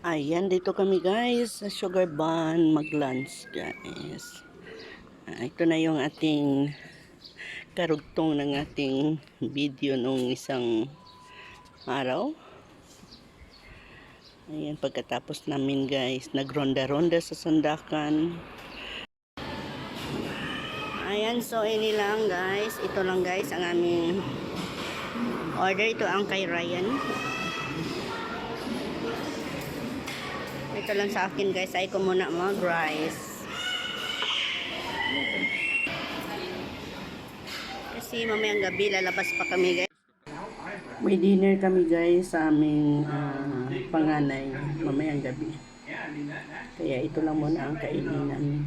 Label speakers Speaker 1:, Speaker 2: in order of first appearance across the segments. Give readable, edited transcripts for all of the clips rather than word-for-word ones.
Speaker 1: Ayan, dito kami guys sa Sugar Bun mag-lunch guys. Ito na yung ating karugtong ng ating video nung isang araw. Ayan, pagkatapos namin guys, nagronda-ronda sa Sandakan. Ayan, so ini lang guys. Ito lang guys ang aming order. Ito ang kay Ryan. Ito lang sa akin guys. Ay ko muna mag-rice. Kasi mamayang gabi lalabas pa kami guys. May dinner kami guys sa aming panganay mamayang gabi. Kaya ito lang muna ang kainin namin.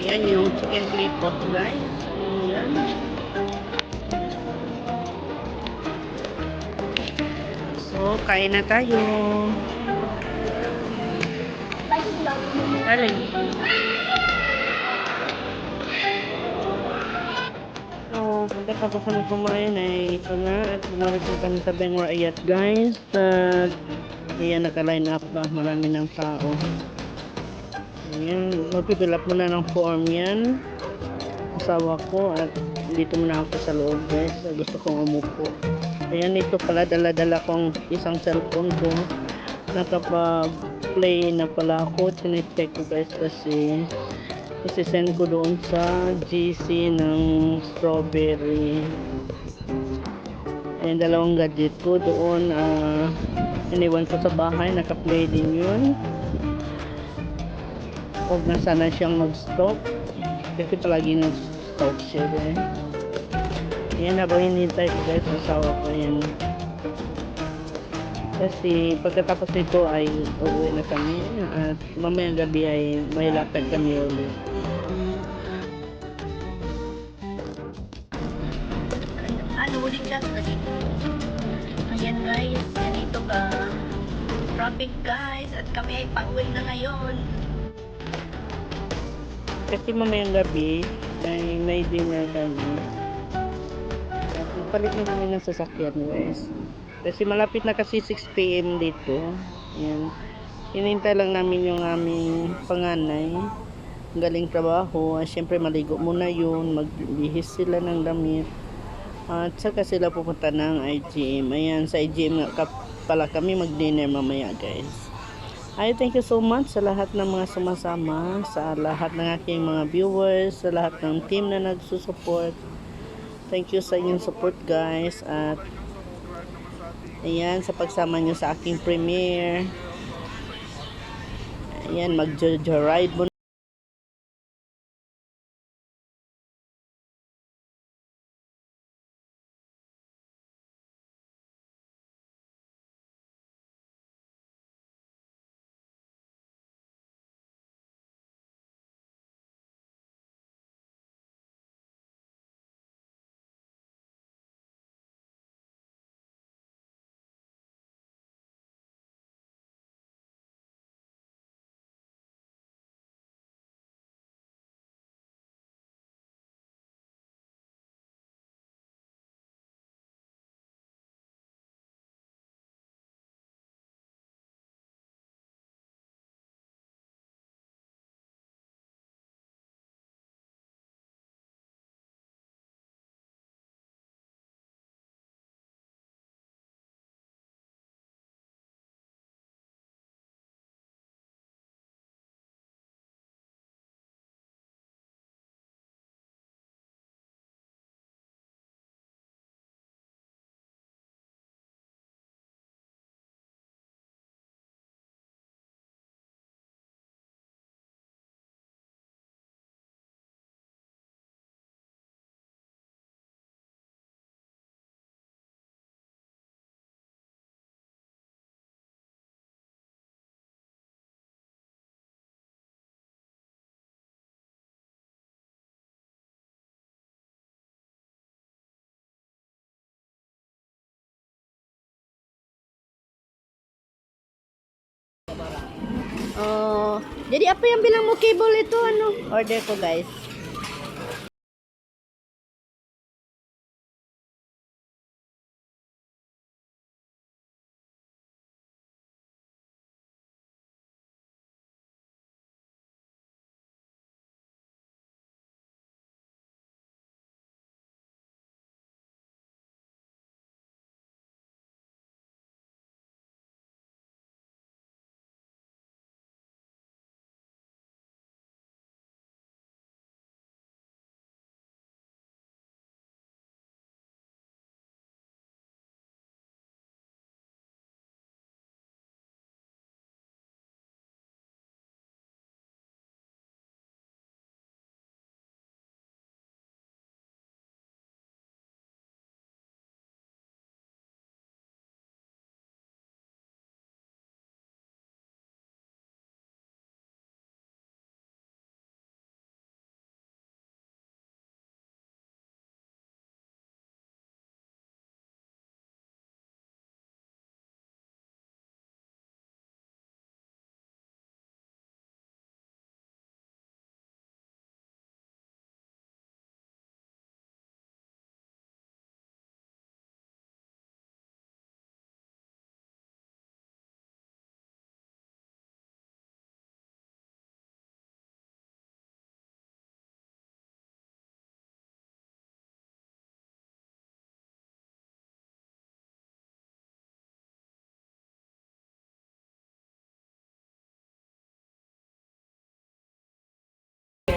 Speaker 1: Yan yung chicken clip guys. Yan. So, kain na tayo. Alin? So, punta pa kami kumain ay ito na. At manawag kami sa Beng Rayat guys. At ayan, naka-line up ba? Marami ng tao. Ayan, magpifill up muna ng form yan. Asawa ko at dito muna ako sa loob guys. Gusto kong umupo. Ayan, ito pala dala-dala kong isang cellphone ko. Nakapag-play na pala ako. Tinecheck ko guys kasi isisend ko doon sa GC ng strawberry. Ayan, dalawang gadget ko doon. Iniwan ko sa bahay. Naka-play din yun. Huwag na sana siyang mag-stop. Kasi palagi nag-stop siya eh. Ayan, habang hinihintay ko guys, asawa ko yan. Kasi pagkatapos nito ay uuwi na kami at mamayang gabi ay may lakad kami ulit. Ano ulit ka? Ayan guys, ganito ka. Traffic guys at kami ay pauwi na ngayon. Kasi mamayang gabi ay may dinner kami. At palit na kami ng sasakyan guys. Kasi malapit na kasi 6 PM dito. Yan. Hinintay lang namin yung aming panganay. Galing trabaho. Siyempre maligo muna yun. Magbihis sila ng damit. At saka sila pupunta ng IGM. Ayan, sa IGM nga pala kami mag-dinner mamaya guys. Ay, thank you so much sa lahat ng mga sumasama. Sa lahat ng aking mga viewers. Sa lahat ng team na nagsusupport. Thank you sa inyong support guys. At ayan, sa pagsama nyo sa aking premiere. Ayan, mag-joyride muna.
Speaker 2: Oh, jadi apa yang bilang mau cable itu anu? Order ko guys.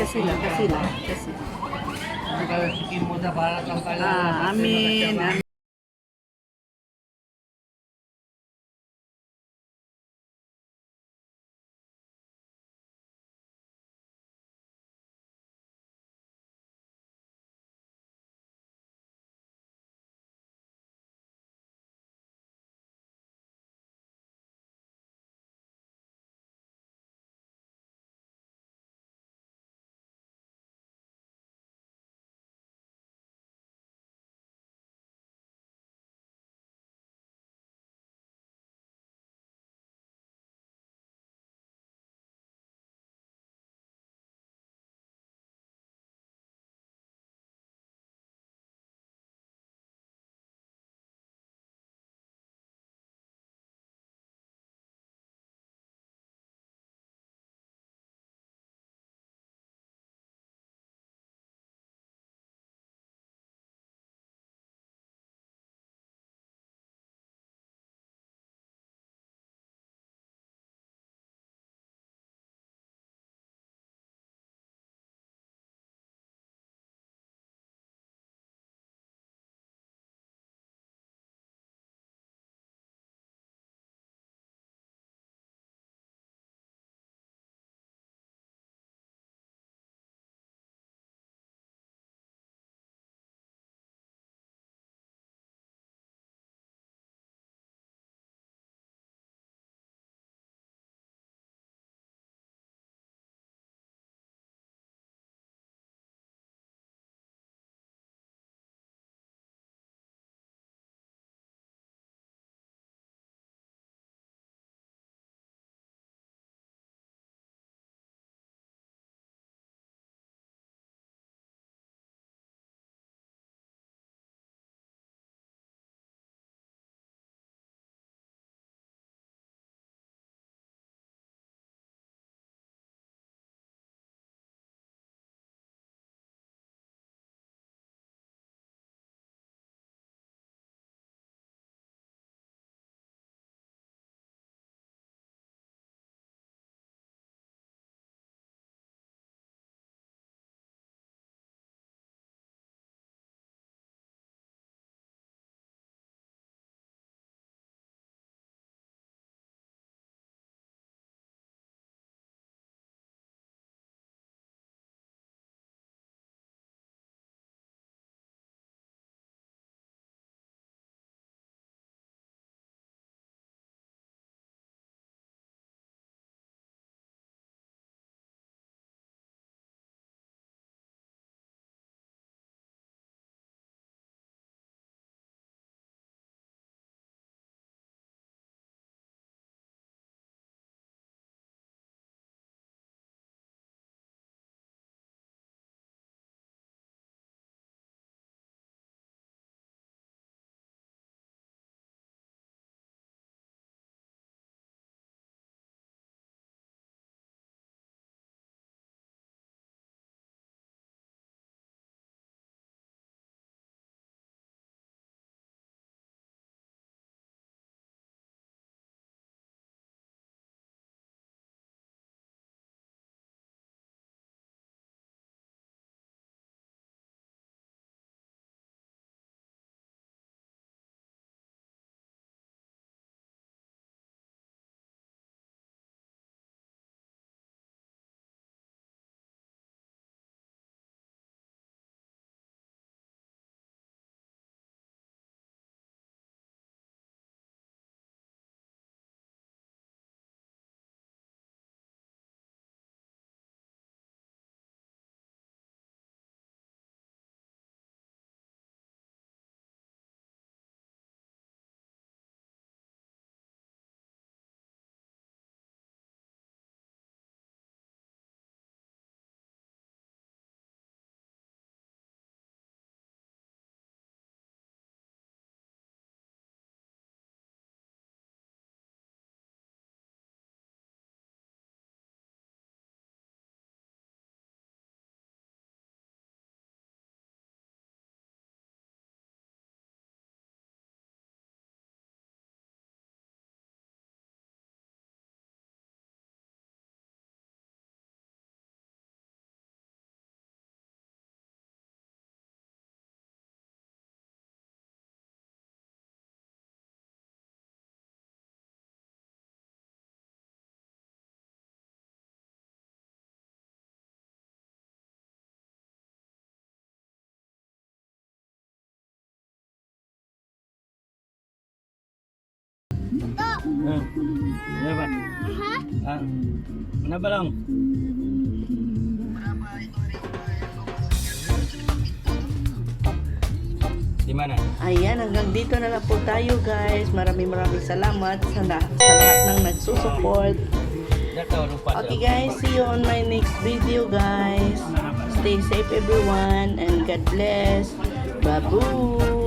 Speaker 2: Kasi. Amin.
Speaker 3: Ano ba? Ah, ano ba lang? Di mana?
Speaker 1: Ayan, hanggang dito na lang po tayo guys. Maraming salamat sa lahat ng nagsusupport. Okay guys, see you on my next video guys. Stay safe everyone and God bless. Babu!